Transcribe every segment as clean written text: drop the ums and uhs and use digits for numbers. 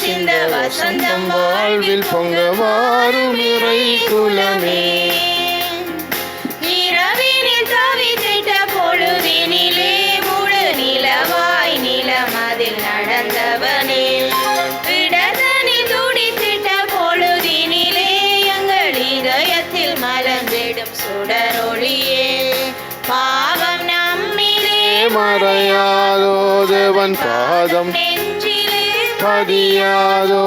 சிந்த வசந்தம் வாழ்வில் பொங்க வாரும் இறை குலமே. இரவினில் தவித்திட்ட பொழுதினிலே முழு நிலவாய் நிலமதில் நடந்தவனே, விடதனி துடித்திட்ட பொழுதினிலே எங்கள் இதயத்தில் மலர்ந்திடும் சுடரொளியே. பாவம் நம்மிலே மறையாதோ தேவன் பாதம் பதியாதோ,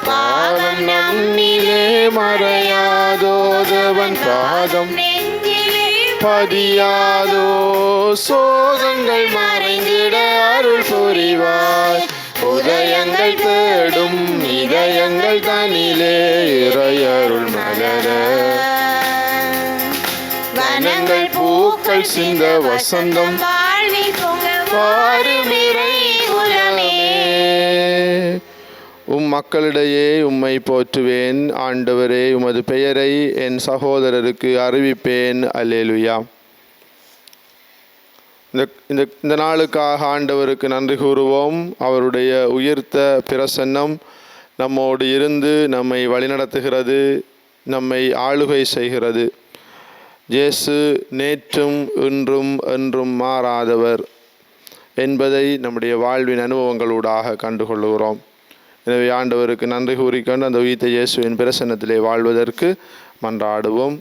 பாவம் நம்மிலே மறையாதோ தேவன் பாதம் பதியாதோ. சோகங்கள் மறைந்திட அருள் புரிவாய், உதயங்கள் தேடும் இதயங்கள் தனிலே இறையருள் மலர. வனங்கள் பூக்கள் சிந்த வசந்தம் வாரும் இறை குலமே. மக்களிடையே உம்மை போற்றுவேன் ஆண்டவரே, உமது பெயரை என் சகோதரருக்கு அறிவிப்பேன். அல்லேலுயா. இந்த நாளுக்காக ஆண்டவருக்கு நன்றி கூறுவோம். அவருடைய உயிர்த்த பிரசன்னம் நம்மோடு இருந்து நம்மை வழிநடத்துகிறது, நம்மை ஆளுகை செய்கிறது. இயேசு நேற்றும் இன்றும் என்றும் மாறாதவர் என்பதை நம்முடைய வாழ்வின் அனுபவங்களூடாக கண்டுகொள்கிறோம். எனவே ஆண்டவருக்கு நன்றி கூறிக்கொண்டு அந்த உயிர்த்த இயேசுவின் பிரசன்னத்திலே வாழ்வதற்கு மன்றாடுவோம்.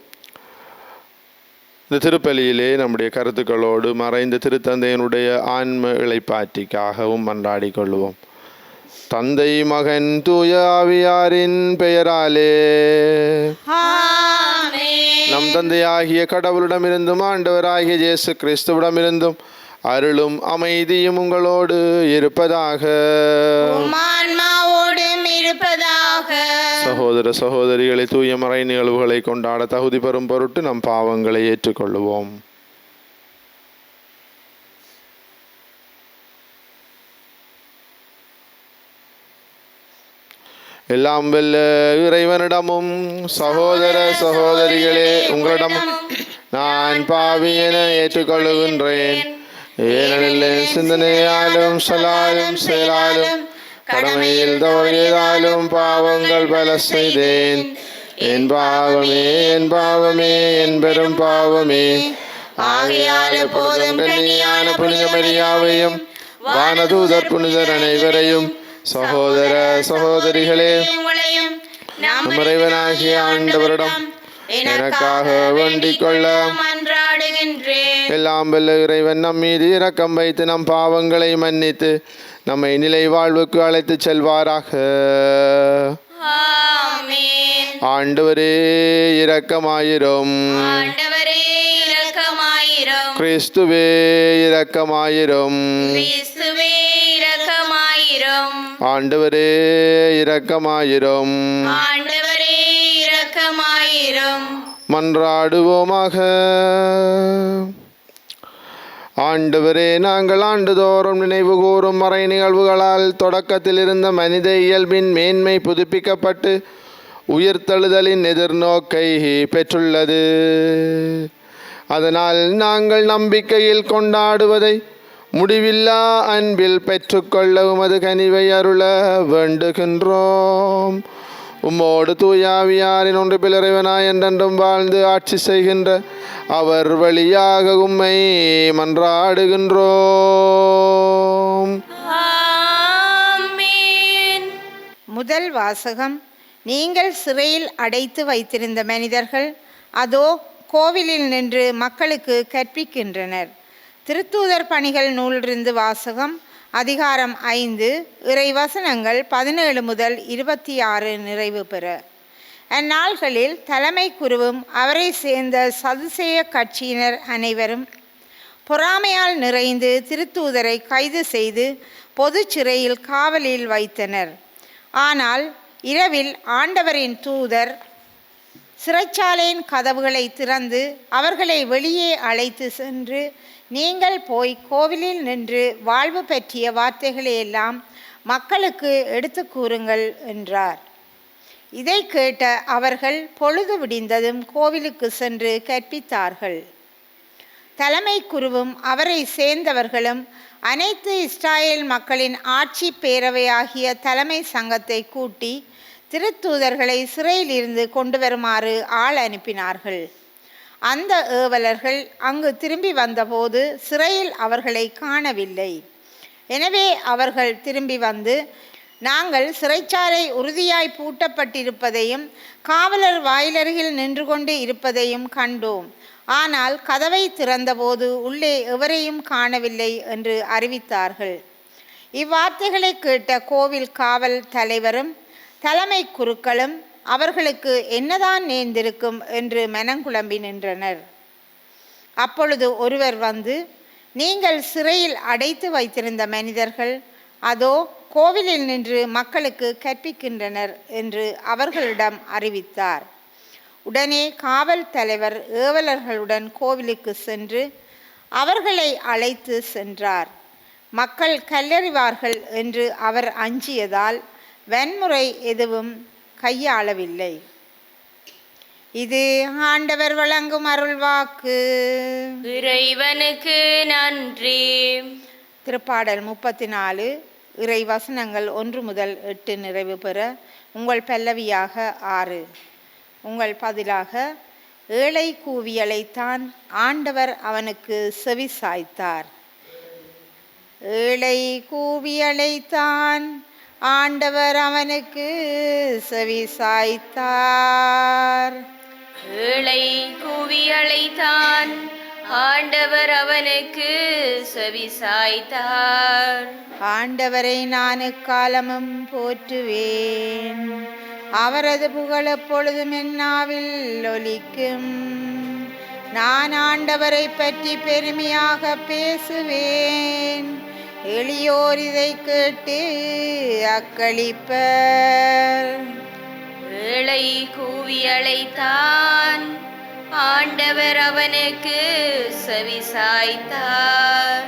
இந்த திருப்பலியிலே நம்முடைய கருத்துக்களோடு மறைந்த திருத்தந்தையினுடைய ஆன்ம இளைப்பாற்றிக்காகவும் மன்றாடி கொள்வோம். தந்தை மகன் தூய ஆவியாரின் பெயராலே நம் தந்தையாகிய கடவுளிடமிருந்தும் ஆண்டவராகிய இயேசு கிறிஸ்துவிடமிருந்தும் அருளும் அமைதியும் உங்களோடு இருப்பதாக. சகோதர சகோதரிகளை தூய மறை நிகழ்வுகளை கொண்டாட தகுதி பெறும் பொருட்டு நம் பாவங்களை ஏற்றுக்கொள்வோம். எல்லாம் வெல்ல இறைவனிடமும் சகோதர சகோதரிகளே உங்களிடமும் நான் பாவி என ஏற்றுக்கொள்ளுகின்றேன். ஏனெனில் சிந்தனையாலும் சொல்லாலும் செயலாலும் கடமையில் தவறியதாலும் பாவங்கள் பல செய்தேன். என் பாவமே என் பாவமே என் பெரும் பாவமே. ஆகையால் எப்போதும் கன்னியான புனித மரியாவையும் வானதூதர் புனிதர் அனைவரையும் சகோதர சகோதரிகளே நம் இறைவனாகிய ஆண்டவரிடம் எனக்காக வேண்டிக் கொள்ள மன்றாடுகின்றேன். எல்லாம் வல்ல இறைவன் நம் மீது இரக்கம் வைத்து நம் பாவங்களை மன்னித்து நம்மை நிலை வாழ்வுக்கு அழைத்து செல்வாராக. ஆண்டவரே இரக்கமாயிரும். கிறிஸ்துவே இரக்கமாயிரும். ஆண்டவரே இரக்கமாயிரும். மன்றாடுவோமாக. ஆண்டவரே, நாங்கள் ஆண்டுதோறும் நினைவு கூறும் மறை நிகழ்வுகளால் தொடக்கத்தில் இருந்த மனித இயல்பின் மேன்மை புதுப்பிக்கப்பட்டு உயிர்த்தெழுதலின் எதிர்நோக்கை பெற்றுள்ளது. அதனால் நாங்கள் நம்பிக்கையில் கொண்டாடுவதை முடிவில்லா அன்பில் பெற்றுக்கொள்ள உமது கனிவை அருள வேண்டுகின்றோம். உம்மோடு தூயாவியாரின் ஒன்று பிளறைவனாய் என்றென்றும் வாழ்ந்து ஆட்சி செய்கின்ற அவர் வழியாக உம்மை மன்றாடுகின்றோம். முதல் வாசகம். நீங்கள் சிறையில் அடைத்து வைத்திருந்த மனிதர்கள் அதோ கோவிலில் நின்று மக்களுக்கு கற்பிக்கின்றனர். திருத்தூதர் பணிகள் நூலிலிருந்து வாசகம். அதிகாரம் 5 இறைவசனங்கள் 17 முதல் 26 நிறைவு பெற. அந்நாள்களில் தலைமை குருவும் அவரை சேர்ந்த சதுசேய கட்சியினர் அனைவரும் பொறாமையால் நிறைந்து திருத்தூதரை கைது செய்து பொது சிறையில் காவலில் வைத்தனர். ஆனால் இரவில் ஆண்டவரின் தூதர் சிறைச்சாலையின் கதவுகளை திறந்து அவர்களை வெளியே அழைத்து சென்று, நீங்கள் போய் கோவிலில் நின்று வாழ்வு பற்றிய வார்த்தைகளையெல்லாம் மக்களுக்கு எடுத்து கூறுங்கள் என்றார். இதை கேட்ட அவர்கள் பொழுது விடிந்ததும் கோவிலுக்கு சென்று கற்பித்தார்கள். தலைமை குருவும் அவரை சேர்ந்தவர்களும் அனைத்து இஸ்ராயேல் மக்களின் ஆட்சி பேரவையாகிய தலைமை சங்கத்தை கூட்டி திருத்தூதர்களை சிறையில் இருந்து கொண்டு வருமாறு ஆள் அனுப்பினார்கள். அந்த ஏவலர்கள் அங்கு திரும்பி வந்தபோது சிறையில் அவர்களை காணவில்லை. எனவே அவர்கள் திரும்பி வந்து, நாங்கள் சிறைச்சாலை உறுதியாய் பூட்டப்பட்டிருப்பதையும் காவலர் வாயிலருகில் நின்று கொண்டு இருப்பதையும் கண்டோம். ஆனால் கதவை திறந்தபோது உள்ளே எவரையும் காணவில்லை என்று அறிவித்தார்கள். இவ்வார்த்தைகளை கேட்ட கோவில் காவல் தலைவரும் தலைமை குருக்களும் அவர்களுக்கு என்னதான் நேர்ந்திருக்கும் என்று மனங்குழம்பி நின்றனர். அப்பொழுது ஒருவர் வந்து, நீங்கள் சிறையில் அடைத்து வைத்திருந்த மனிதர்கள் அதோ கோவிலில் நின்று மக்களுக்கு கற்பிக்கின்றனர் என்று அவர்களிடம் அறிவித்தார். உடனே காவல் தலைவர் ஏவலர்களுடன் கோவிலுக்கு சென்று அவர்களை அழைத்து சென்றார். மக்கள் கல்லறிவார்கள் என்று அவர் அஞ்சியதால் வன்முறை எதுவும் கையாளவில்லை. இது ஆண்டவர் வழங்கும் அருள்வாக்கு. இறைவனுக்கு நன்றி. திருப்பாடல் 34 இறை வசனங்கள் 1 முதல் 8 நிறைவு பெற உங்கள் பல்லவியாக 6. உங்கள் பதிலாக, ஏழை கூவியலைத்தான் ஆண்டவர் அவனுக்கு செவி சாய்த்தார். ஏழை கூவியலைத்தான் ஆண்டவர் அவனுக்கு செவி சாய்த்தார். ஏழை கூவி அழைத்தான் ஆண்டவர் அவனுக்கு செவி சாய்த்தார். ஆண்டவரை நான் எக்காலமும் போற்றுவேன். அவரது புகழ் எப்பொழுதும் என் நாவில் ஒலிக்கும். நான் ஆண்டவரை பற்றி பெருமையாக பேசுவேன். எளியோர் இதை கேட்டு அக்களிப்பர். ஏழை கூவி அழைத்தான் ஆண்டவர் அவனுக்கு செவி சாய்த்தார்.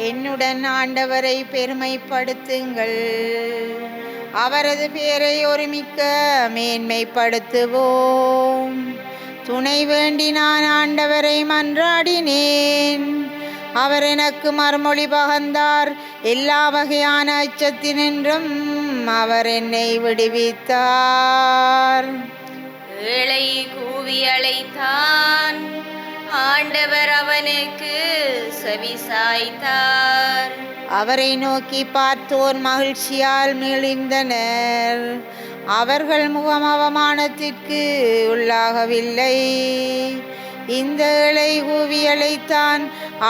என்னுடன் ஆண்டவரை பெருமைப்படுத்துங்கள். அவரது பெயரை ஒருமிக்க மேன்மைப்படுத்துவோம். துணை வேண்டி நான் ஆண்டவரை மன்றாடினேன். அவர் எனக்கு மறுமொழி பகர்ந்தார். எல்லா வகையான அச்சத்தினின்றும் அவர் என்னை விடுவித்தார். ஏழை கூவி அழைத்தான் ஆண்டவர் அவனுக்கு செவி சாய்த்தார். அவரை நோக்கி பார்த்தோர் மகிழ்ச்சியால் மீழ்ந்தனர். அவர்கள் முகம் அவமானத்திற்கு உள்ளாகவில்லை. இந்த ஏழை கூவி அழைத்தான்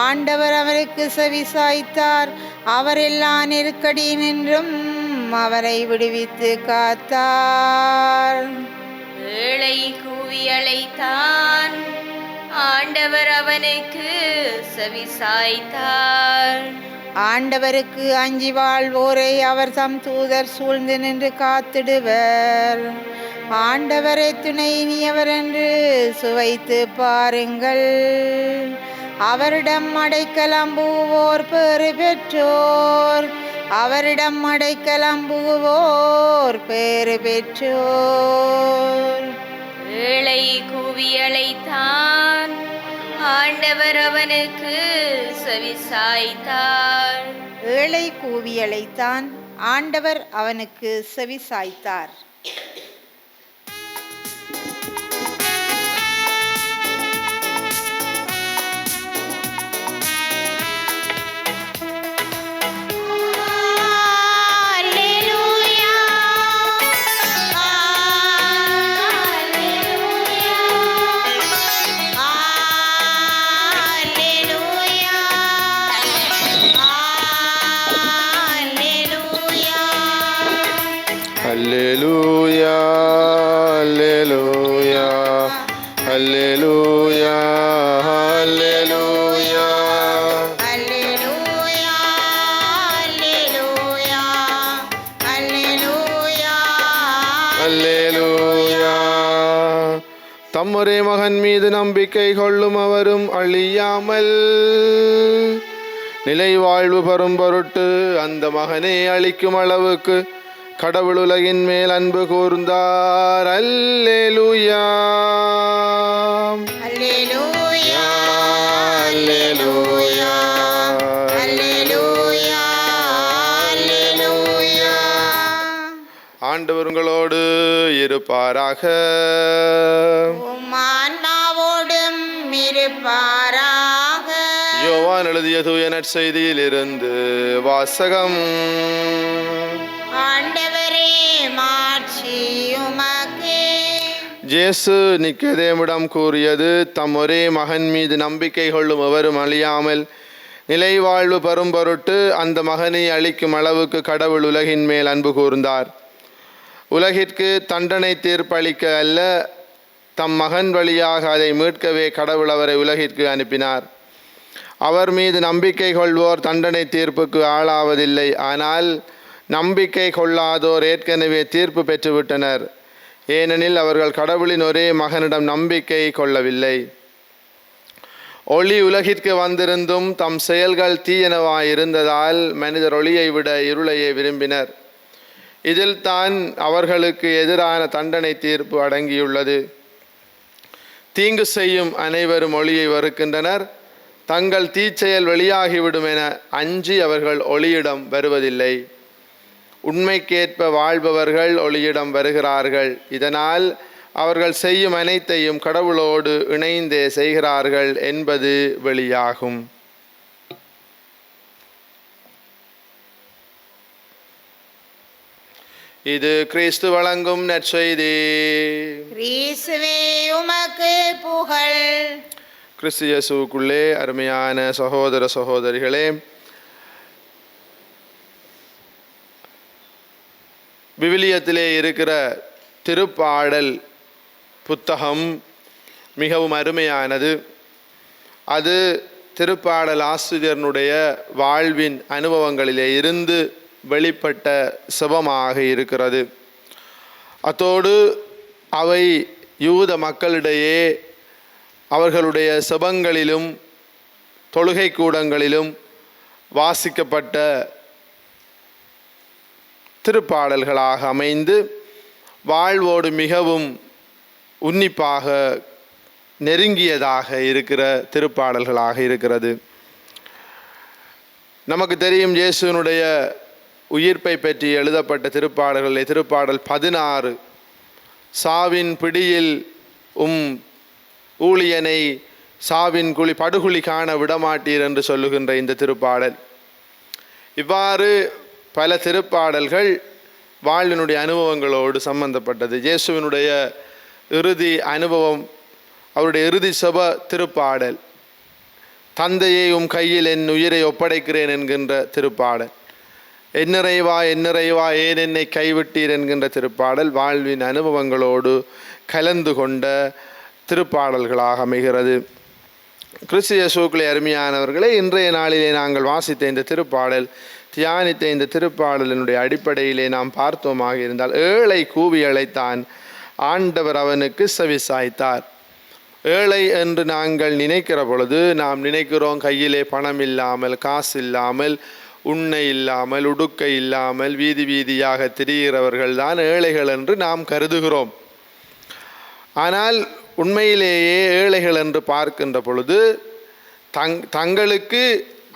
ஆண்டவர் அவருக்கு செவி சாய்த்தார். அவர் எல்லா நெருக்கடியினின்றும் அவரை விடுவித்து காத்தார். ஏழை கூவி அழைத்தான் ஆண்டவர் அவனுக்கு செவி சாய்த்தார். ஆண்டவருக்கு அஞ்சி வாழ்வோரை அவர் தம் தூதர் சூழ்ந்து நின்று காத்திடுவர். ஆண்டவரை துணை இனியவர் என்று சுவைத்து பாருங்கள். அவரிடம் அடைக்கலம் புகுவோர் பேறு பெற்றோர். அவரிடம் அடைக்கலம் புகுவோர் பேறு பெற்றோர். ஏழை கூவி அழைத்தான் ஆண்டவர் அவனுக்கு செவி சாய்த்தார். ஏழை கூவி அழைத்தான் ஆண்டவர் அவனுக்கு செவி சாய்த்தார். அல்லேலூயா அல்லேலூயா அல்லேலூயா அல்லேலூயா அல்லேலூயா அல்லேலூயா அல்லேலூயா அல்லேலூயா. தம்முடைய மகன் மீது நம்பிக்கை கொள்ளும் அவரும் அழியாமல் நிலை வாழ்வு பெறும் பொருட்டு அந்த மகனை அளிக்கும் அளவுக்கு கடவுள் உலகின் மேல் அன்பு கூர்ந்தார். அல்லேலூயா அல்லேலூயா அல்லேலூயா அல்லேலூயா ஆண்டவர் உங்களோடு இருப்பாராக. ஆன்மாவோடும் இருப்பாராக. யோவான் எழுதிய தூய நற்செய்தியில் இருந்து வாசகம். ஆண்டவரே, மாட்சி உமக்கே. இயேசு நிக்கதேமிடம் கூறியது, தம் ஒரே மகன் மீது நம்பிக்கை கொள்ளும் எவரும் அழியாமல் நிலைவாழ்வு பெறும் பொருட்டு அந்த மகனை அளிக்கும் அளவுக்கு கடவுள் உலகின் மேல் அன்பு கூர்ந்தார். உலகிற்கு தண்டனை தீர்ப்பளிக்க அல்ல, தம் மகன் வழியாக அதை மீட்கவே கடவுள் அவரை உலகிற்கு அனுப்பினார். அவர் மீது நம்பிக்கை கொள்வோர் தண்டனை தீர்ப்புக்கு ஆளாவதில்லை. ஆனால் நம்பிக்கை கொள்ளாதோர் ஏற்கனவே தீர்ப்பு பெற்றுவிட்டனர். ஏனெனில் அவர்கள் கடவுளின் ஒரே மகனிடம் நம்பிக்கை கொள்ளவில்லை. ஒளி உலகிற்கு வந்திருந்தும் தம் செயல்கள் தீயனவாயிருந்ததால் மனிதர் ஒளியை விட இருளையே விரும்பினர். இதில் தான் அவர்களுக்கு எதிரான தண்டனை தீர்ப்பு அடங்கியுள்ளது. தீங்கு செய்யும் அனைவரும் ஒளியை வெறுக்கின்றனர். தங்கள் தீச்செயல் வெளியாகிவிடும் என அஞ்சி அவர்கள் ஒளியிடம் வருவதில்லை. உண்மைக்கேற்ப வாழ்பவர்கள் ஒளியிடம் வருகிறார்கள். இதனால் அவர்கள் செய்யும் அனைத்தையும் கடவுளோடு இணைந்தே செய்கிறார்கள் என்பது வெளியாகும். இது கிறிஸ்து வழங்கும் நற்செய்தி. கிறிஸ்துவே உமக்கு புகழ். கிறிஸ்து இயேசுவுக்குள்ளே அருமையான சகோதர சகோதரிகளே, விவிலியத்திலே இருக்கிற திருப்பாடல் புத்தகம் மிகவும் அருமையானது. அது திருப்பாடல் ஆசிரியனுடைய வாழ்வின் அனுபவங்களிலே இருந்து வெளிப்பட்ட செபமாக இருக்கிறது. அத்தோடு அவை யூத மக்களிடையே அவர்களுடைய செபங்களிலும் தொழுகை கூடங்களிலும் வாசிக்கப்பட்ட திருப்பாடல்களாக அமைந்து வாழ்வோடு மிகவும் உன்னிப்பாக நெருங்கியதாக இருக்கிற திருப்பாடல்களாக இருக்கிறது. நமக்கு தெரியும், இயேசுவினுடைய உயிர்ப்பை பற்றி எழுதப்பட்ட திருப்பாடல்களில் திருப்பாடல் 16 சாவின் பிடியில் ஊழியனை சாவின் படுகுழி காண விடமாட்டீர் என்று சொல்லுகின்ற இந்த திருப்பாடல். இவ்வாறு பல திருப்பாடல்கள் வாழ்வினுடைய அனுபவங்களோடு சம்பந்தப்பட்டது. இயேசுவினுடைய இறுதி அனுபவம், அவருடைய இறுதி செப திருப்பாடல், தந்தையை கையில் என் உயிரை ஒப்படைக்கிறேன் என்கின்ற திருப்பாடல், என்னிறைவா என்னிறைவா ஏன் என்னை கைவிட்டீர் என்கின்ற திருப்பாடல் வாழ்வின் அனுபவங்களோடு கலந்து கொண்ட திருப்பாடல்களாக அமைகிறது. கிறிஸ்து இயேசுவுக்குள்ளே அருமையானவர்களே, இன்றைய நாளிலே நாங்கள் வாசித்த இந்த திருப்பாடல், தியானித்த இந்த திருப்பாடலினுடைய அடிப்படையிலே நாம் பார்த்தோமாக இருந்தால், ஏழை கூவி அழைத்தான், ஆண்டவர் அவனுக்கு செவிசாய்த்தார். ஏழை என்று நாங்கள் நினைக்கிற பொழுது நாம் நினைக்கிறோம், கையிலே பணம் இல்லாமல், காசு இல்லாமல், உண்ணை இல்லாமல், உடுக்கை இல்லாமல் வீதி வீதியாக திரிகிறவர்கள் தான் ஏழைகள் என்று நாம் கருதுகிறோம். ஆனால் உண்மையிலேயே ஏழைகள் என்று பார்க்கின்ற பொழுது தங்களுக்கு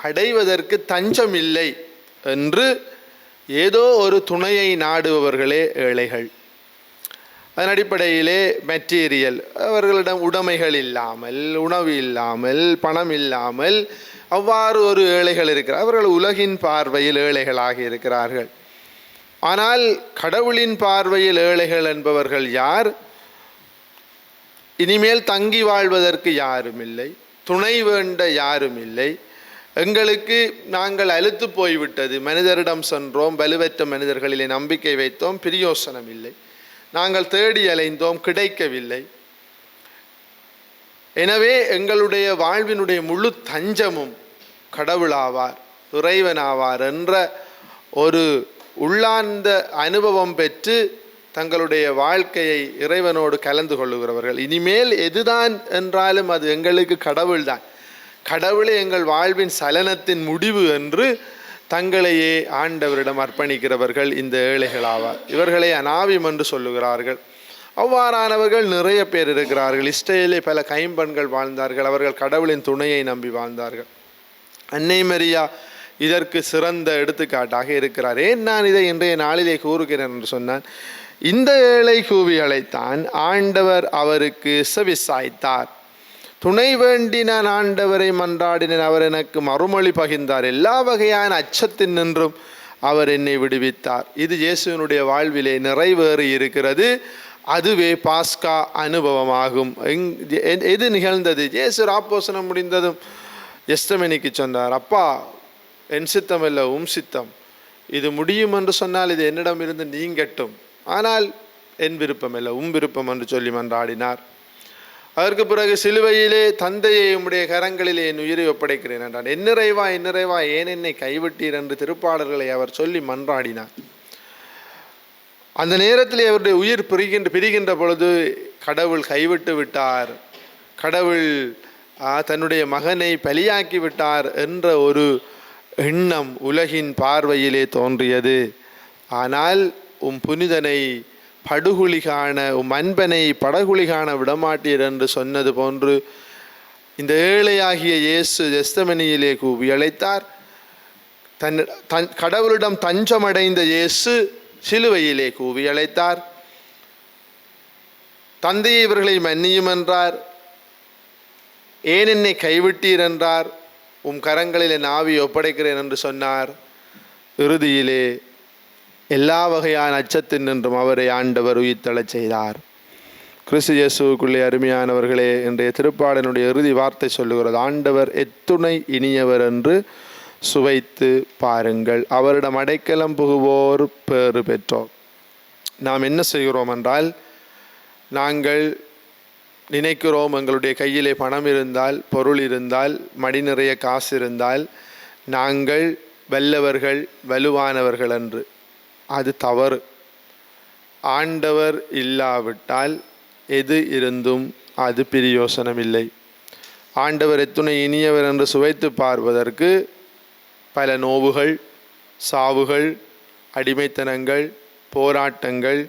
அடைவதற்கு தஞ்சம் இல்லை என்று ஏதோ ஒரு துணையை நாடுபவர்களே ஏழைகள். அதன் அடிப்படையிலே மெட்டீரியல், அவர்களிடம் உடைமைகள் இல்லாமல், உணவு இல்லாமல், பணம் இல்லாமல் அவ்வாறு ஒரு ஏழைகள் இருக்கிறார். அவர்கள் உலகின் பார்வையில் ஏழைகளாக இருக்கிறார்கள். ஆனால் கடவுளின் பார்வையில் ஏழைகள் என்பவர்கள் யார்? இனிமேல் தங்கி வாழ்வதற்கு யாரும் இல்லை, துணை வேண்ட யாரும் இல்லை, எங்களுக்கு நாங்கள் அலுத்து போய்விட்டது, மனிதரிடம் சென்றோம், வலுவற்ற மனிதர்களிலே நம்பிக்கை வைத்தோம், பிரயோசனம் இல்லை, நாங்கள் தேடி அலைந்தோம், கிடைக்கவில்லை. எனவே எங்களுடைய வாழ்வினுடைய முழு தஞ்சமும் கடவுளாவார், இறைவனாவார் என்ற ஒரு உள்ளார்ந்த அனுபவம் பெற்று தங்களுடைய வாழ்க்கையை இறைவனோடு கலந்து கொள்ளுகிறவர்கள். இனிமேல் எதுதான் என்றாலும் அது எங்களுக்கு கடவுள்தான், கடவுளே எங்கள் வாழ்வின் சலனத்தின் முடிவு என்று தங்களையே ஆண்டவரிடம் அர்ப்பணிக்கிறவர்கள் இந்த ஏழைகளாவார். இவர்களை அனாவிம் என்று சொல்லுகிறார்கள். அவ்வாறானவர்கள் நிறைய பேர் இருக்கிறார்கள். இஸ்ரேலிலே பல கைம்பெண்கள் வாழ்ந்தார்கள். அவர்கள் கடவுளின் துணையை நம்பி வாழ்ந்தார்கள். அன்னை மரியா இதற்கு சிறந்த எடுத்துக்காட்டாக இருக்கிறார். ஏன் நான் இதை இன்றைய நாளிலே கூறுகிறேன் என்று சொன்னான், இந்த ஏழை கூவி அழைத்தான், ஆண்டவர் அவருக்கு செவிசாய்த்தார். துணை வேண்டி நான் ஆண்டவரை மன்றாடினேன், அவர் எனக்கு மறுமொழி பகிர்ந்தார். எல்லா வகையான அச்சத்தின் நின்றும் அவர் என்னை விடுவித்தார். இது இயேசுவினுடைய வாழ்விலே நிறைவேறி இருக்கிறது. அதுவே பாஸ்கா அனுபவமாகும். எது நிகழ்ந்தது? இயேசு ராப்போசனம் முடிந்ததும் எஸ்தமனிக்கு சொன்னார், அப்பா என் சித்தம் அல்ல உம் சித்தம், இது முடியும் என்று சொன்னால் இது என்னிடமிருந்து நீங்கட்டும், ஆனால் என் விருப்பம் அல்ல உம் விருப்பம் என்று சொல்லி மன்றாடினார். அதற்கு பிறகு சிலுவையிலே தந்தையை உம்முடைய கரங்களிலே என் உயிரை ஒப்படைக்கிறேன் என்றார். என்னிறைவா என்னிறைவா ஏன் என்னை கைவிட்டீர் என்று திருப்பாடல்களை அவர் சொல்லி மன்றாடினார். அந்த நேரத்திலே அவருடைய உயிர் பிரிகின்ற பொழுது கடவுள் கைவிட்டு விட்டார், கடவுள் தன்னுடைய மகனை பலியாக்கி விட்டார் என்ற ஒரு எண்ணம் உலகின் பார்வையிலே தோன்றியது. ஆனால் உம் புனிதனை படுகுழி காண, உம் அன்பனை படகுழி காண விடமாட்டீர் என்று சொன்னது போன்று இந்த ஏழையாகிய இயேசு எஸ்தமனியிலே கூவி அழைத்தார். கடவுளிடம் தஞ்சமடைந்த இயேசு சிலுவையிலே கூவி அழைத்தார். தந்தையை இவர்களை மன்னியும் என்றார். ஏன் என்னை கைவிட்டீர் என்றார். உம் கரங்களில் என் ஆவியை ஒப்படைக்கிறேன் என்று சொன்னார். இறுதியிலே எல்லா வகையான அச்சத்தின் நின்றும் அவரை ஆண்டவர் உயிர்த்தெழச் செய்தார். கிறிஸ்து இயேசுவுக்குள்ளே அருமையானவர்களே, இன்றைய திருப்பாடனுடைய இறுதி வார்த்தை சொல்லுகிறது, ஆண்டவர் எத்துணை இனியவர் என்று சுவைத்து பாருங்கள், அவரிடம் அடைக்கலம் புகுவோர் பேறு பெற்றோர். நாம் என்ன செய்கிறோம் என்றால், நாங்கள் நினைக்கிறோம் எங்களுடைய கையிலே பணம் இருந்தால், பொருள் இருந்தால், மடி நிறைய காசு இருந்தால் நாங்கள் வல்லவர்கள் வலுவானவர்கள் என்று. அது தவறு. ஆண்டவர் இல்லாவிட்டால் எது இருந்தும் அது பிரயோசனமில்லை. ஆண்டவர் எத்துணை இனியவர் என்று சுவைத்து பார்ப்பதற்கு பல நோவுகள், சாவுகள், அடிமைத்தனங்கள், போராட்டங்கள்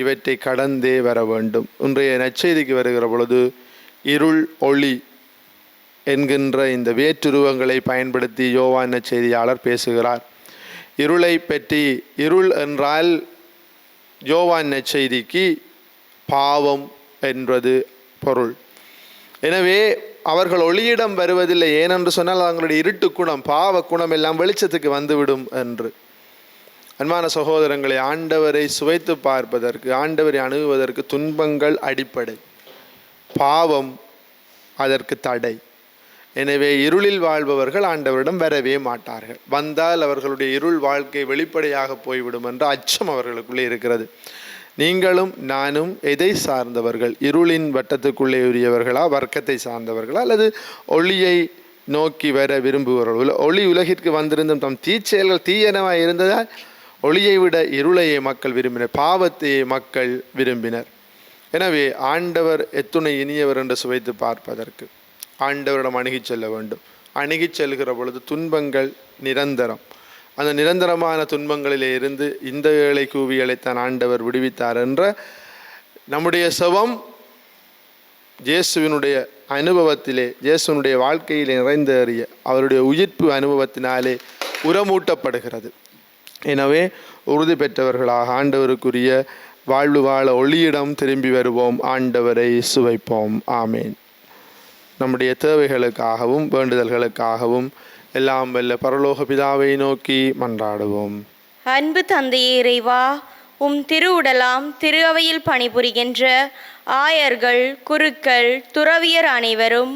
இவற்றை கடந்தே வர வேண்டும். இன்றைய நற்செய்திக்கு வருகிற பொழுது இருள் ஒளி என்கின்ற இந்த வேற்றுருவங்களை பயன்படுத்தி யோவான் நற்செய்தியாளர் பேசுகிறார். இருளை பற்றி, இருள் என்றால் யோவான் நற்செய்திக்கு பாவம் என்பது பொருள். எனவே அவர்கள் ஒளியிடம் வருவதில்லை. ஏனென்று சொன்னால் அவங்களுடைய இருட்டு குணம், பாவ குணம் எல்லாம் வெளிச்சத்துக்கு வந்துவிடும் என்று. அன்பான சகோதரங்களை, ஆண்டவரை சுவைத்து பார்ப்பதற்கு, ஆண்டவரை அணுகுவதற்கு துன்பங்கள் அடிப்படை, பாவம் அதற்கு தடை. எனவே இருளில் வாழ்பவர்கள் ஆண்டவரிடம் வரவே மாட்டார்கள். வந்தால் அவர்களுடைய இருள் வாழ்க்கை வெளிப்படையாக போய்விடும் என்ற அச்சம் அவர்களுக்குள்ளே இருக்கிறது. நீங்களும் நானும் எதை சார்ந்தவர்கள்? இருளின் வட்டத்துக்குள்ளே உரியவர்களா, வர்க்கத்தை சார்ந்தவர்களா, அல்லது ஒளியை நோக்கி வர விரும்புபவர்கள்? ஒளி உலகிற்கு வந்திருந்தும் தம் தீச்செயல்கள் தீயனவாய் இருந்ததால் ஒளியை விட இருளையே மக்கள் விரும்பினர், பாவத்தையே மக்கள் விரும்பினர். எனவே ஆண்டவர் எத்துணை இனியவர் என்று சுவைத்து பார்ப்பதற்கு ஆண்டவரிடம் அணுகிச் செல்ல வேண்டும். அணுகிச் செல்கிற பொழுது துன்பங்கள் நிரந்தரம். அந்த நிரந்தரமான துன்பங்களிலே இருந்து இந்த ஏழை கூவி அழைத்தான் ஆண்டவர் விடுவித்தார் என்ற நம்முடைய செவம் இயேசுவினுடைய அனுபவத்திலே, இயேசுவினுடைய வாழ்க்கையிலே நிறைந்தேறிய அவருடைய உயிர்ப்பு அனுபவத்தினாலே உரமூட்டப்படுகிறது. எனவே உறுதி பெற்றவர்களாக ஆண்டவருக்குரிய வாழ்வு வாழ ஒளியிடம் திரும்பி வருவோம், ஆண்டவரை சுவைப்போம். ஆமேன். நம்முடைய தேவைகளுக்காகவும் வேண்டுதல்களுக்காகவும் எல்லாம் வல்ல பரலோக பிதாவை நோக்கி மன்றாடுவோம். அன்பு தந்தையே இறைவா, உம் திருவுடலாம் திரு அவையில் பணிபுரிகின்ற ஆயர்கள், குருக்கள், துறவியர் அனைவரும்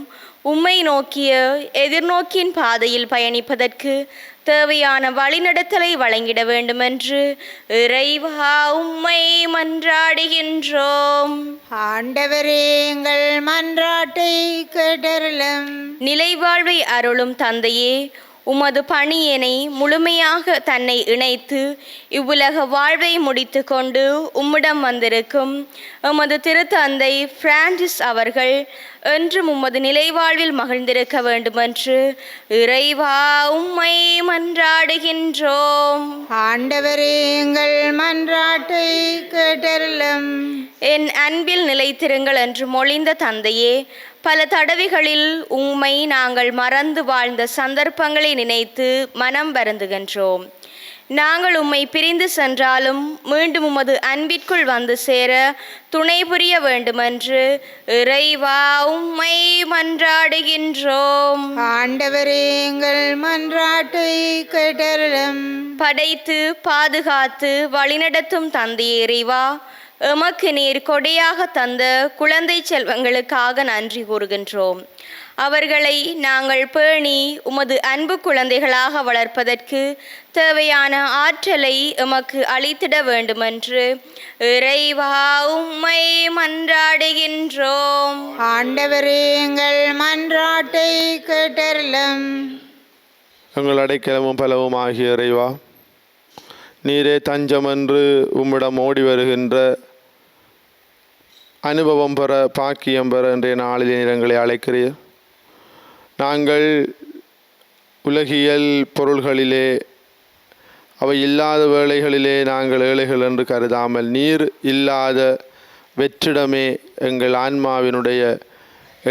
உம்மை நோக்கிய எதிர்நோக்கின் பாதையில் பயணிப்பதற்கு தேவையான வழிநடத்தலை வழங்கிட வேண்டுமென்று இறைவா உம்மை மன்றாடுகின்றோம். ஆண்டவரே, எங்கள் மன்றாட்டை கேட்டருளும். நிலைவாழ்வை அருளும் தந்தையே, உமது பணியினை முழுமையாக தன்னை இணைத்து இவ்வுலக வாழ்வை முடித்து கொண்டு உம்மிடம் வந்திருக்கும் எமது திருத்தந்தை பிரான்சிஸ் அவர்கள் என்றும் உமது நிலைவாழ்வில் மகிழ்ந்திருக்க வேண்டுமென்று இறைவா உம்மை மன்றாடுகின்றோம். ஆண்டவரே, எங்கள் மன்றாட்டை மன்றாட்டை கேட்டருளும். என் அன்பில் நிலைத்திருங்கள் என்று மொழிந்த தந்தையே, பல தடவைகளில் உம்மை நாங்கள் மறந்து வாழ்ந்த சந்தர்ப்பங்களை நினைத்து மனம் வருந்துகின்றோம். நாங்கள் உம்மை பிரிந்து சென்றாலும் மீண்டும் உமது அன்பிற்குள் வந்து சேர துணை புரிய வேண்டுமென்று இறைவா உம்மை மன்றாடுகின்றோம். ஆண்டவரே எங்கள் மன்றாட்டை கேட்டருளும். படைத்து பாதுகாத்து வழிநடத்தும் தந்தையே இறைவா, எமக்கு நீர் கொடையாக தந்த குழந்தை செல்வங்களுக்காக நன்றி கூறுகின்றோம். அவர்களை நாங்கள் பேணி உமது அன்பு குழந்தைகளாக வளர்ப்பதற்கு தேவையான ஆற்றலை எமக்கு அளித்திட வேண்டுமென்று இறைவா உம்மை மன்றாடுகின்றோம். ஆண்டவரே எங்கள் மன்றாட்டை கேட்டருளும். எங்கள் அடைக்கலமும் பலவும் ஆகிய இறைவா, நீரே தஞ்சம் என்று உம்மிடம் ஓடி வருகின்ற அனுபவம் பெற பாக்கியம் பெற இன்றைய நாளில் நீர் எங்களை அழைக்கிறீர். நாங்கள் உலகியல் பொருள்களிலே அவை இல்லாத வேளைகளிலே நாங்கள் ஏழைகள் என்று கருதாமல் நீர் இல்லாத வெற்றிடமே எங்கள் ஆன்மாவினுடைய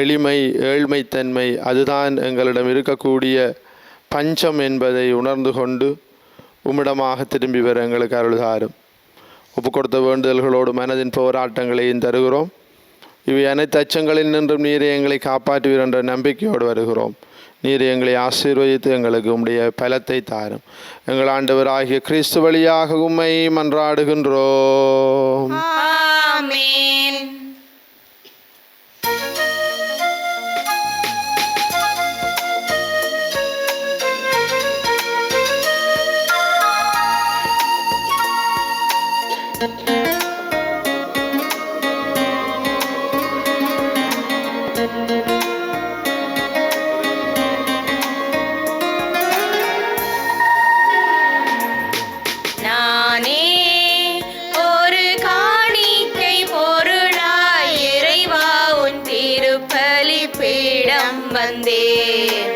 எளிமை ஏழ்மைத்தன்மை, அதுதான் எங்களிடம் இருக்கக்கூடிய பஞ்சம் என்பதை உணர்ந்து கொண்டு உம்மிடமாக திரும்பி வர எங்களுக்கு அருள்தாரும். ஒப்பு கொடுத்த வேண்டுதல்களோடு மனதின் போராட்டங்களையும் தருகிறோம். இவை அனைத்து அச்சங்களில் நின்றும் நீரை எங்களை காப்பாற்றுவீர் என்ற நம்பிக்கையோடு வருகிறோம். நீர் எங்களை ஆசீர்வதித்து எங்களுக்கு உம்முடைய பலத்தை தாரும். எங்கள் ஆண்டவராகிய கிறிஸ்து வழியாக உம்மை மன்றாடுகின்றோம். ஆமென். நானே ஒரு காணிக்கை பொருளாய் இறைவா உன் திருப்பலி பீடம் வந்தேன்.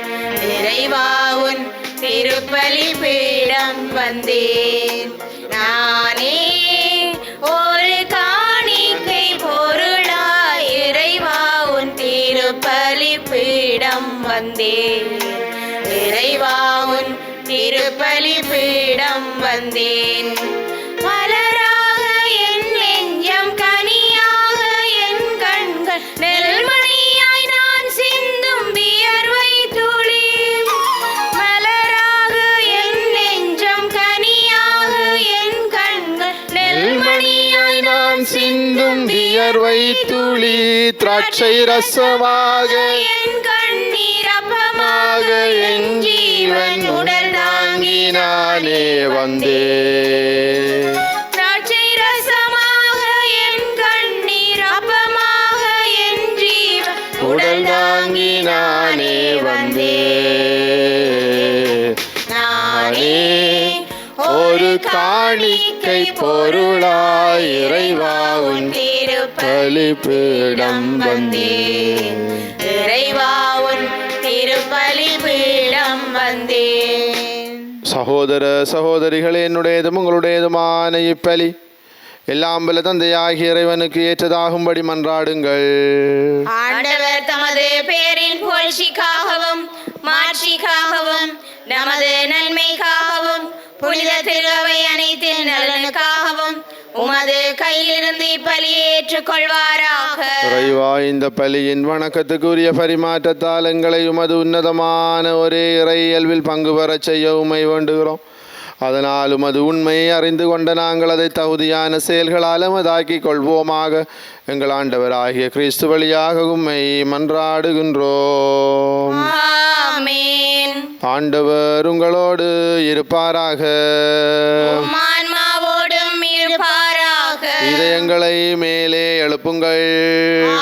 இறைவா உன் திருப்பலி பீடம் வந்தேன். நானே ஒரு காணிக்கை பொருளாய் இறைவா உன் திருப்பலி பீடம் வந்தேன். இறைவா உன் திருப்பலி பீடம் வந்தேன். மலராக என் நெஞ்சம், கனியாக என் கண்கள், நெல்மணியாய் நான் சிந்தும் வியர்வை துளி. மலராக என் நெஞ்சம், கனியாக என் கண்கள், நெல்மணியாய் நான் சிந்தும் வியர்வை துளி திராட்சை ரசமாக என் கண்ணீர் அப்பமாக என் ஜீவன் உடல் தாங்கி நானே வந்தேன். திராட்சை ரசமாக என் கண்ணீர் அப்பமாக என் ஜீவன் உடல் தாங்கி நானே வந்தேன். நானே ஒரு காணிக்கை பொருளாய் இறைவா உன் திருப்பலி பலிபீடம் வந்தேன். இறைவா உன் திருப்பலி பீடம் வந்தேன். சகோதர சகோதரிகளே, என்னுடையதும் உங்களுடையதுமான இப்பலி எல்லாம் வல்ல தந்தையாகிய இறைவனுக்கு ஏற்றதாகும்படி மன்றாடுங்கள். ஆண்டவர் தமது பேரின் புகழ்ச்சிக்காகவும் மாட்சிக்காகவும் நமது நன்மைக்காகவும் புனித திருவை அனைத்து நலனுக்காகவும் உமது கையிலிருந்து இப்பலியை ஏற்றுக்கொள்வாராக. இறைவா, இந்த பலியின் வணக்கத்துக்குரிய பரிமாற்றத்தால் எங்களை உமது உன்னதமான ஒரே இறை இயல்பில் பங்கு பெறச் செய்ய உம்மை வேண்டுகிறோம். அதனால் உமது உண்மையை அறிந்து கொண்ட நாங்கள் அதை தகுதியான செயல்களால் உமதாக்கிக் கொள்வோமாக. எங்கள் ஆண்டவராகிய கிறிஸ்து வழியாக உம்மை மன்றாடுகின்றோம். ஆமென். ஆண்டவர் உங்களோடு இருப்பாராக. உம் ஆன்மாவோடும் இருப்பாராக. இதயங்களை மேலே எழுப்புங்கள்.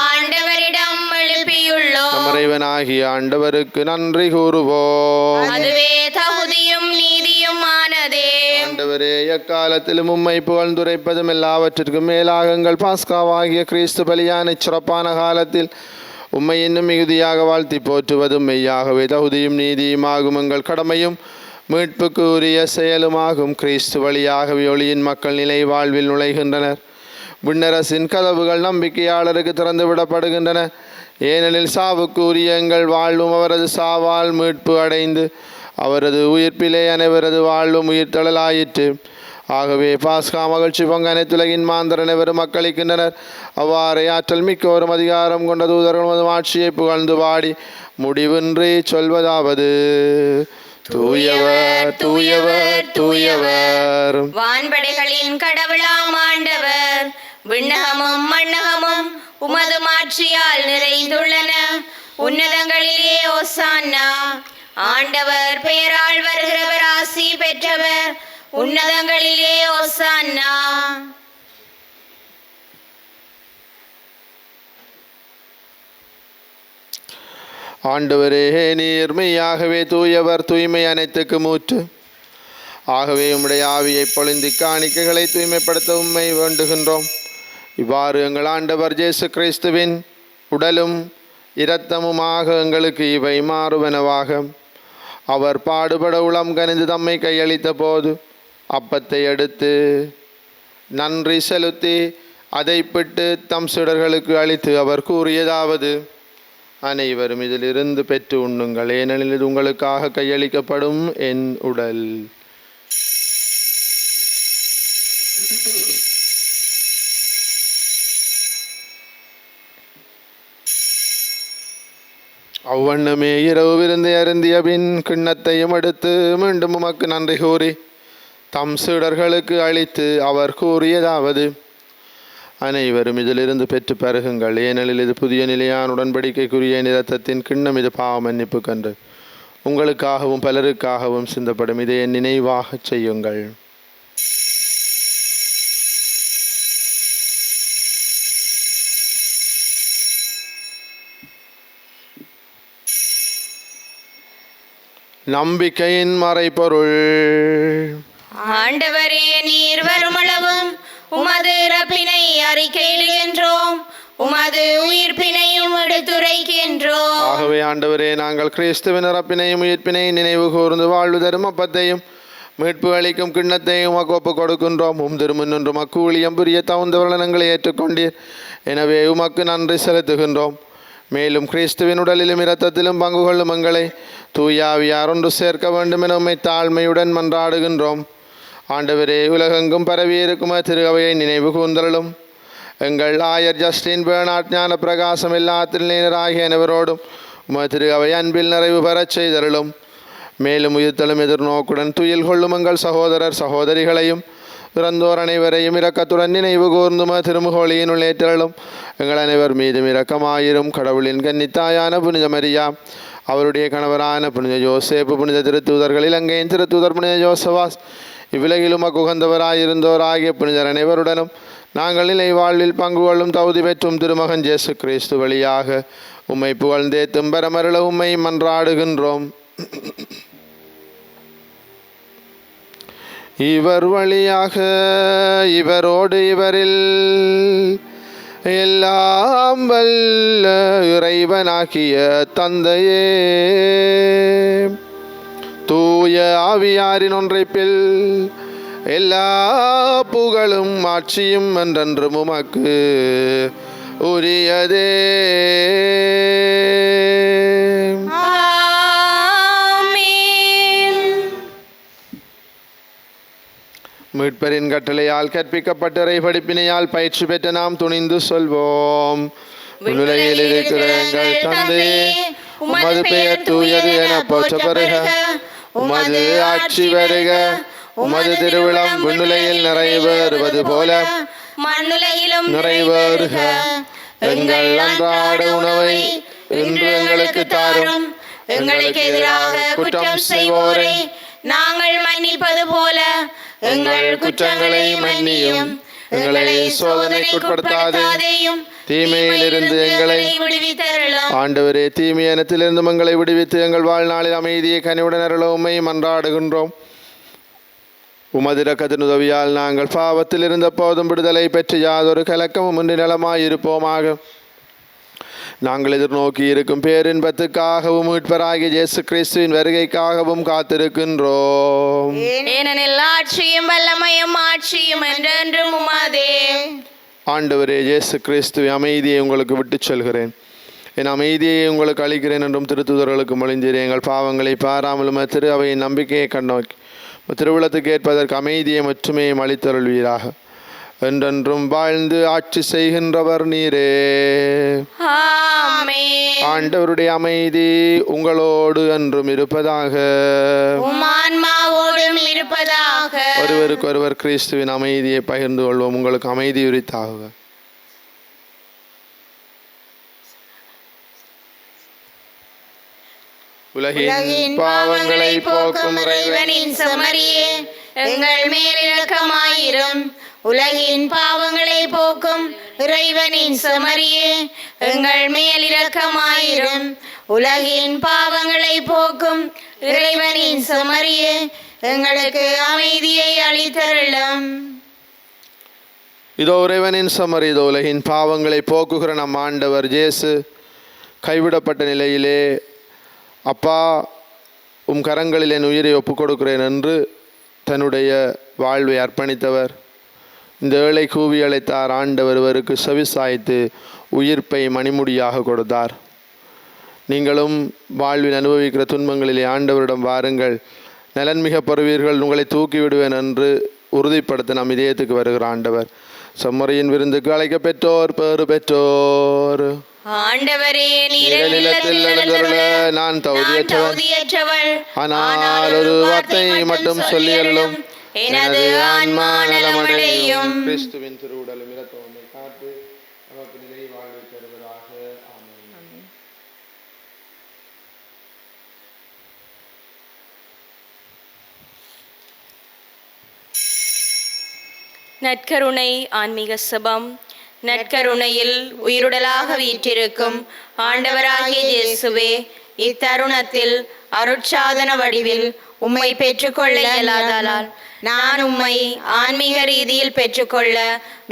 ஆண்டவரிடம் எழுப்பியுள்ளோம். நம் இறைவனாகிய ஆண்டவருக்கு நன்றி கூறுவோம். அதுவே தகுதியும் நீதியுமானதே. ஆண்டவரே, எக்காலத்திலும் உம்மை புகழ்ந்துரைப்பதும் எல்லாவற்றிற்கும் மேலாக எங்கள் பாஸ்காவாகிய கிறிஸ்து பலியான சிறப்பான காலத்தில் உம்மை இன்னும் மிகுதியாக வாழ்த்தி போற்றுவதும் மெய்யாகவே தகுதியும் நீதியுமாகும் எங்கள் கடமையும் மீட்புக்கு உரிய செயலுமாகும். கிறிஸ்து வழியாகவே ஒளியின் மக்கள் நிலை வாழ்வில் நுழைகின்றனர். விண்ணரசின் கதவுகள் நம்பிக்கையாளருக்கு திறந்து விடப்படுகின்றன. ஏனெனில் சாவுக்கு உரிய எங்கள் வாழ்வும் அவரது சாவால் மீட்பு அடைந்து அவரது உயிர்ப்பிலே அனைவரது வாழ்வும் உயிர்த்தெழலாயிற்று. ஆகவே பாஸ்கா மகிழ்ச்சி பொங்க அனைத்துலகின் மாந்தர் அனைவரும் மக்களிக்கின்றனர். அவ்வாறே ஆற்றல் மிக்கோரும் அதிகாரம் கொண்ட தூதர்களும் ஆட்சியை புகழ்ந்து பாடி முடிவின்றி சொல்வதாவது: தூயவர் தூயவர் தூயவர், வான்படைகளின் கடவுளாம் ஆண்டவர். விண்ணகமும் மண்ணகமும் உமது மாட்சியால் நிறைந்துள்ளன. உன்னதங்களிலே ஓசான்னா. ஆண்டவர் பெயரால் வருகிறவர் ஆசி பெற்றவர். உன்னதங்களிலே ஓசான்னா. ஆண்டவரே, நீர் மெய்யாகவே தூயவர், தூய்மை அனைத்துக்கு மூற்று. ஆகவே உம்முடைய ஆவியை பொழிந்து காணிக்கைகளை தூய்மைப்படுத்த உம்மை வேண்டுகின்றோம். இவ்வாறு எங்கள் ஆண்டவர் இயேசு கிறிஸ்துவின் உடலும் இரத்தமுமாக எங்களுக்கு இவை மாறுவனவாக. அவர் பாடுபட உளம் கனிந்து தம்மை கையளித்த போது அப்பத்தை எடுத்து நன்றி செலுத்தி அதை பிட்டு தம் சுடர்களுக்கு அளித்து அவர் கூறியதாவது: அனைவரும் இதிலிருந்து பெற்று உண்ணுங்கள், ஏனெனில் இது உங்களுக்காக கையளிக்கப்படும் என் உடல். அவ்வண்ணமே இரவு விருந்தை அருந்திய பின் கிண்ணத்தையும் எடுத்து மீண்டும் உமக்கு நன்றி கூறி தம் சீடர்களுக்கு அளித்து அவர் கூறியதாவது: அனைவரும் இதிலிருந்து பெற்று பருகுங்கள், ஏனெனில் இது புதிய நிலையான உடன்படிக்கைக்குரிய இரத்தத்தின் கிண்ணம். இது பாவ மன்னிப்பு கன்று உங்களுக்காகவும் பலருக்காகவும் சிந்தப்படும். இதை என் நினைவாக செய்யுங்கள். நம்பிக்கையின் மறைபொருள். ஆண்டவரே, நீர் வருமளவும் உமது இறப்பினை அறிக்கையிடுகின்றோம், உமது உயிர்ப்பினையும் எடுத்துரைக்கின்றோம். ஆகவே ஆண்டவரே, நாங்கள் கிறிஸ்துவின் இறப்பினையும் உயிர்ப்பினையும் நினைவு கூர்ந்து வாழ்வு தரும் அப்பத்தையும் மீட்பு அளிக்கும் கிண்ணத்தையும் ஒப்பு கொடுக்கின்றோம். திருமுன்னும் அக்கூலியம் புரிய தகுந்தவர்களை ஏற்றுக்கொண்டீர். எனவே உமக்கு நன்றி செலுத்துகின்றோம். மேலும் கிறிஸ்துவின் உடலிலும் இரத்தத்திலும் பங்கு கொள்ளும் எங்களை தூயாவியார் ஒன்று சேர்க்க வேண்டும் என உம்மை தாழ்மையுடன் மன்றாடுகின்றோம். ஆண்டவரே, உலகெங்கும் பரவியிருக்கும் திரு அவையை நினைவு கூர்ந்தருளும். எங்கள் ஆயர் ஜஸ்டின் பேர்னாட் ஞான பிரகாசம் எல்லாத்தினர் ஆகிய அனைவரோடும் திரு அவை அன்பில் நிறைவு பெறச் செய்தருளும். மேலும் உயிர்த்தலும் எதிர்நோக்குடன் துயில் கொள்ளும் எங்கள் சகோதரர் சகோதரிகளையும் இறந்தோர் அனைவரையும் இரக்கத்துடன் நினைவு கூர்ந்தும திருமுகோளியினுள் ஏற்றலும். எங்கள் அனைவர் மீதும் இரக்கமாயிரும். கடவுளின் கன்னித்தாயான புனித மரியா, அவருடைய கணவரான புனித யோசேப்பு, புனித திருத்தூதர்கள், இலங்கையின் திருத்தூதர் புனித ஜோசவாஸ், இவ்வுலகிலும் அக்குகந்தவராயிருந்தோர் ஆகிய புனிதர் அனைவருடனும் நாங்கள் நிலை வாழ்வில் பங்கு கொள்ளும் தகுதி பெற்றும் திருமகன் இயேசு கிறிஸ்து வழியாக உம்மை புகழ்ந்தே தும்பரமருள உம்மை மன்றாடுகின்றோம். இவர் வழியாக இவரோடு இவரில் எல்லாம் வல்ல இறைவனாகிய தந்தையே, தூய ஆவியாரின் ஒன்றைப்பில் எல்லா புகழும் ஆட்சியும் என்றென்றும் உமக்கு உரியதே. மீட்பரின் கட்டளையால் கற்பிக்கப்பட்ட இறை படிப்பினையால் பயிற்சி பெற்ற நாம் துணிந்து சொல்வோம்: உலகில் இருக்கிற எங்கள் தந்தையே, உமது பெயர் தூயது என போற்ற பெறுக. உமது ஆட்சி வருக. உமது திருவிழம் விண்ணுலகில் நிறைவேறுவது போல மண்ணுலகிலும் நிறைவேறுக. எங்கள் அன்றாட உணவை இன்று எங்களுக்கு தாரும். எங்களுக்கு எதிராக குற்றம் செய்வோரை நாங்கள் மன்னிப்பது போல எங்கள் குற்றங்களை மன்னியும். எங்களை சோதனைக்குட்படுத்தாதேயும், தீமையிலிருந்து எங்களை விடுவித்தருளும். ஆண்டவரே, தீமையனத்திலிருந்து எங்களை விடுவித்து எங்கள் வாழ்நாளில் அமைதியை கனிவுடன் அருள உம்மை மன்றாடுகின்றோம். உமது இரக்கத்தின் உதவியால் நாங்கள் பாவத்தில் இருந்த போதும் விடுதலை பெற்று யாதொரு கலக்கமும் இன்றி நலமாயிருப்போமாக. நாங்கள் எதிர்நோக்கி இருக்கும் பேரின்பத்துக்காகவும் மீட்பராகிய இயேசு கிறிஸ்துவின் வருகைக்காகவும் காத்திருக்கின்றோம். ஏனெனில் ஆட்சியும் வல்லமையும் ஆட்சியும் என்றென்றும் உமதே. ஆண்டவரே இயேசு கிறிஸ்துவை அமைதியை உங்களுக்கு விட்டுச் செல்கிறேன், என் அமைதியை உங்களுக்கு அளிக்கிறேன் என்றும் திருத்துதர்களுக்கு மொழிந்தீரே. எங்கள் பாவங்களை பாராமலும் திரு அவையின் நம்பிக்கையை கண்ணோக்கி திருவிழத்துக்கு ஏற்பதற்கு அமைதியை மற்றுமையும் அளித்தருள்வீராக. என்றென்றும் வாழ்ந்து ஆட்சி செய்கின்றவர் நீரே. ஆமென். ஆண்டவருடைய அமைதி உங்களோடு என்றும் இருப்பதாக. உம் ஆன்மாவோடும் இருப்பதாக. ஒருவருக்கொருவர் கிறிஸ்துவின் அமைதியை பகிர்ந்து கொள்வோம். உங்களுக்கு அமைதி உரித்தாக. உலகின் பாவங்களை போக்கும் இறைவனின் செம்மறியே, எங்கள் மேல் இரக்கமாயிரும். உலகின் பாவங்களை போக்கும் இறைவனின் செம்மறியே, எங்கள் மேல் இரக்கமாயிரும். உலகின் பாவங்களை போக்கும் இறைவனின் செம்மறியே, எங்களுக்கு அமைதியை அளித்தருளும். இதோ இறைவனின் செம்மறி, இதோ உலகின் பாவங்களை போக்குகிற நம் ஆண்டவர் இயேசு கைவிடப்பட்ட நிலையிலே, அப்பா உம் கரங்களில் என் உயிரை ஒப்புக் கொடுக்கிறேன் என்று தன்னுடைய வாழ்வை அர்ப்பணித்தவர். இந்த ஏழை கூவி அழைத்தார். ஆண்டவர் இவருக்கு செவிசாய்த்து உயிர்ப்பை மணிமுடியாக கொடுத்தார். நீங்களும் வாழ்வில் அனுபவிக்கிற துன்பங்களிலே ஆண்டவரிடம் வாருங்கள், நலன்மிக பெறுவீர்கள், உங்களை தூக்கி விடுவேன் என்று உறுதிப்படுத்த நம் இதயத்துக்கு வருகிற ஆண்டவர். செம்மறியின் விருந்துக்கு அழைக்க பெற்றோர் பேறு பெற்றோர். ஆண்டவரே, நீர் நிலத்தில் எழுந்தருள நான் தகுதியற்றவள், ஆனால் ஒரு வார்த்தை மட்டும் சொல்லி அருளும், எனது ஆன்மா நலமடையும். கிறிஸ்துவின் திருவுடலும் இரத்தமும் காத்து நமக்கு நிலை வாழ்வு தருவதாக. ஆமென். நற்கருணை ஆன்மீக சபம். நற்கருணையில் உயிருடலாக வீற்றிருக்கும் ஆண்டவராகிய இயேசுவே, இத்தருணத்தில் அருட்சாதன வடிவில் உம்மை பெற்றுக்கொள்ள இயலாதலால் நான் உம்மை ஆன்மீக ரீதியில் பெற்றுக்கொள்ள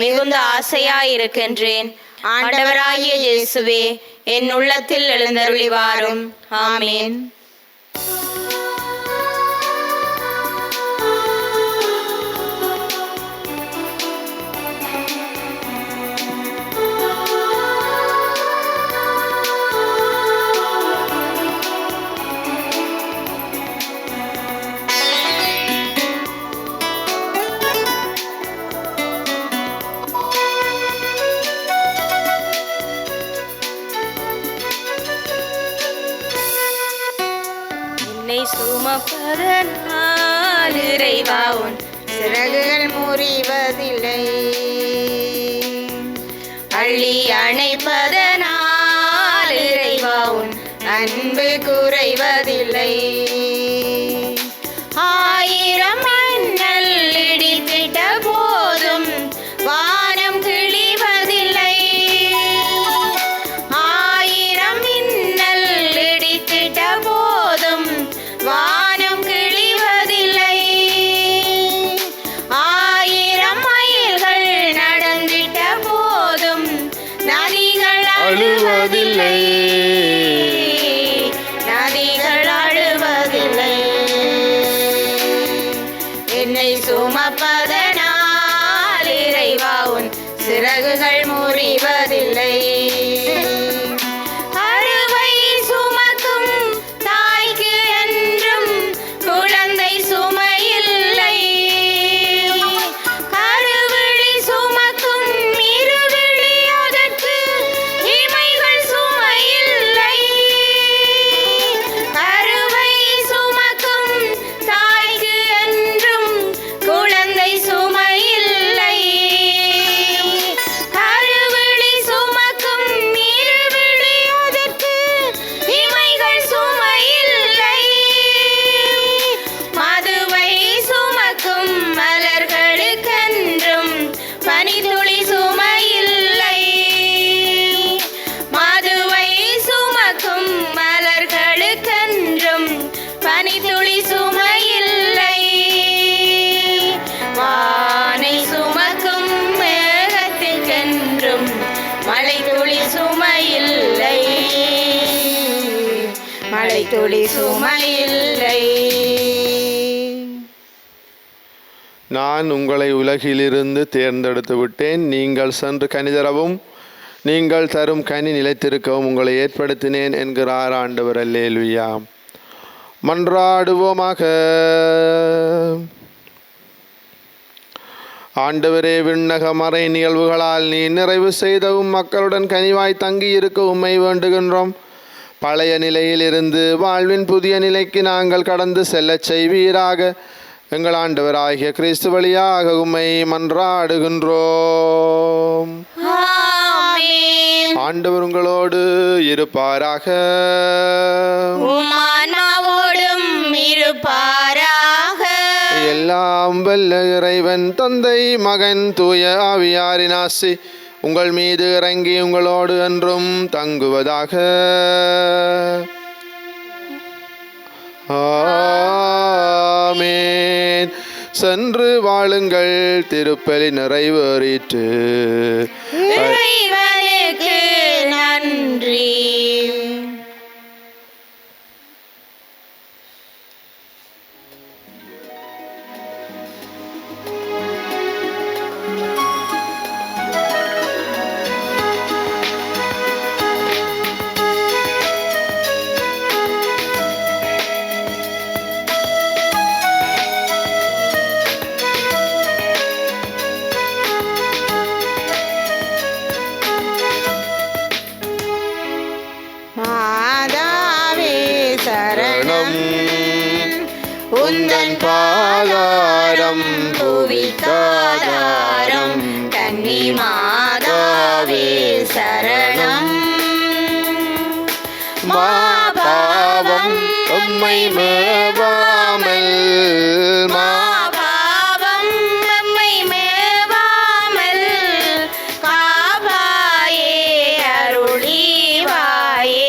மிகுந்த ஆசையாயிருக்கின்றேன். ஆண்டவராகிய இயேசுவே, என் உள்ளத்தில் எழுந்தருளி வாரும். ஆமென். சுமப்பதனால் இறைவா உன் சிறகுகள் முறிவதில்லை, அள்ளி அணைப்பதனால் இறைவா உன் அன்பு குறைவதில்லை. ஆயிரம் மண்ணல் இடித்திட்ட போதும் வானம் கிழிவதில்லை. ஆயிரம் மின்னல் இடித்திட்ட போதும் வானம் கிழிவதில்லை. ஆயிரம் மைல்கள் நடந்திட்ட போதும் நதிகள் அழுவதில்லை. நதிகள் அழுவதில்லை. என்னை சுமப்பதனால் இறைவா உன் சிறகுகள் முறிவதில்லை. அறுவை சுமக்கும் தாய்க்கு என்றும் குழந்தை சுமையில்லை. கருவிழி சுமக்கும் இருவிழி அதற்கு இமைகள் சுமையில்லை. கருவை சுமக்கும் தாய்க்கு என்றும் குழந்தை சுமையில்லை. கருவிழி சுமக்கும் துளி சுமையில்லை. நான் உங்களை உலகிலிருந்து தேர்ந்தெடுத்து விட்டேன். நீங்கள் சென்று கனி தரவும் நீங்கள் தரும் கனி நிலைத்திருக்கவும் உங்களை ஏற்படுத்தினேன் என்கிறார் ஆண்டவர். அல்லேலூயா. மன்றாடுவோமாக. ஆண்டவரே, விண்ணக மறை நிகழ்வுகளால் நீ நிறைவு செய்தவும் மக்களுடன் கனிவாய் தங்கி இருக்க உம்மை வேண்டுகின்றோம். பழைய நிலையில் இருந்து வாழ்வின் புதிய நிலைக்கு நாங்கள் கடந்து செல்லச் செய்வீராக. எங்கள் ஆண்டவராகிய கிறிஸ்து வழியாக உம்மை மன்றாடுகின்றோம். ஆண்டவர் உங்களோடு இருப்பாராக. உம்மானாவோடும் இருப்பாராக. எல்லாம் வல்ல இறைவன் தந்தை மகன் தூய ஆவியாரின் ஆசி உங்கள் மீது இறங்கி உங்களோடு என்றும் தங்குவதாக. ஆமென். சென்று வாழுங்கள், திருப்பலி நிறைவேறிற்று. இறைவனுக்கு நன்றி. மாதாவே சரணம், உந்தன் பாதாரம் புவிக்காதாரம். கன்னி மாதாவே சரணம். மாபாவம் உம்மை மேவாமல், மாபாவம் நம்மை மேவாமல் காவாயே அருளிவாயே.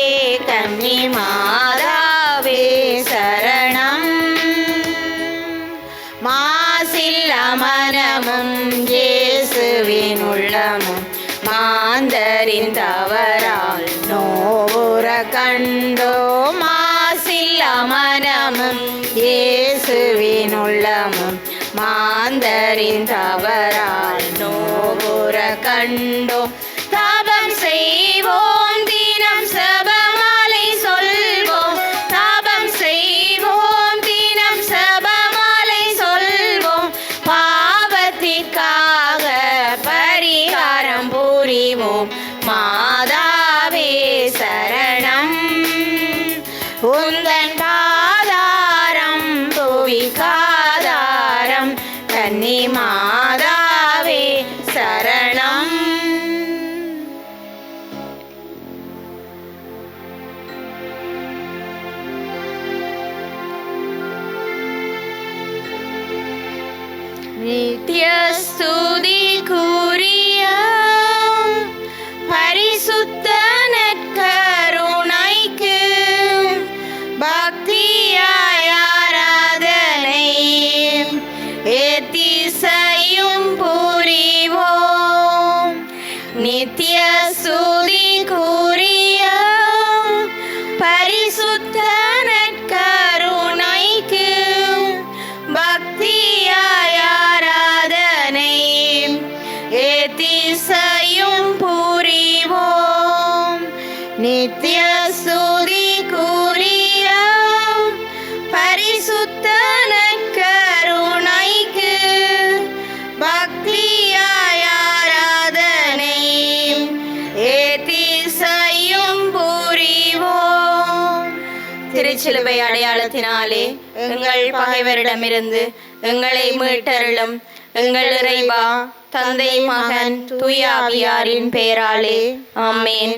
கன்னி மாதாவே சரணம். மாசில் அமரமும் இயேசுவின் உள்ளமும் மாந்தரின் தவறால் நோவுற கண்டோ. மாசில் அமரமும் இயேசுவின் உள்ளமும் மாந்தரின் தவறால் நோவுற கண்டோ. தாபம் செய்வோம், தினம் செபமாலை சொல்வோம். தாபம் செய்வோம், தினம் செபமாலை சொல்வோம். பாவத்திற்காக பரிகாரம் புரிவோம். மாதாவே சரணம், உந்தன் பாதாரம் புவிக்காதாரம். கன்னி மாதாவே சரணம். நித்ய ஸ்துதிக்குரிய பரிசுத்த நற்கருணைக்கு பக்தியாய் ஆராதனை எத்திசையும் புரிவோம். நித்ய ஸ்துதிக்குரிய பரிசுத்த நற்கருணைக்கு பக்தியாய் ஆராதனை எத்திசையும் புரிவோம். நித்ய ஸ்துதிக்குரிய பரிசுத்த நற்கருணைக்கு பக்தியாய் ஆராதனை எத்திசையும் புரிவோம். திருச்சிலுவை அடையாளத்தினாலே எங்கள் பகைவரிடமிருந்து எங்களை மீட்டருளும். எங்கள் இறைவா, தந்தை மகன் தூய ஆவியாரின் பெயராலே ஆமென்.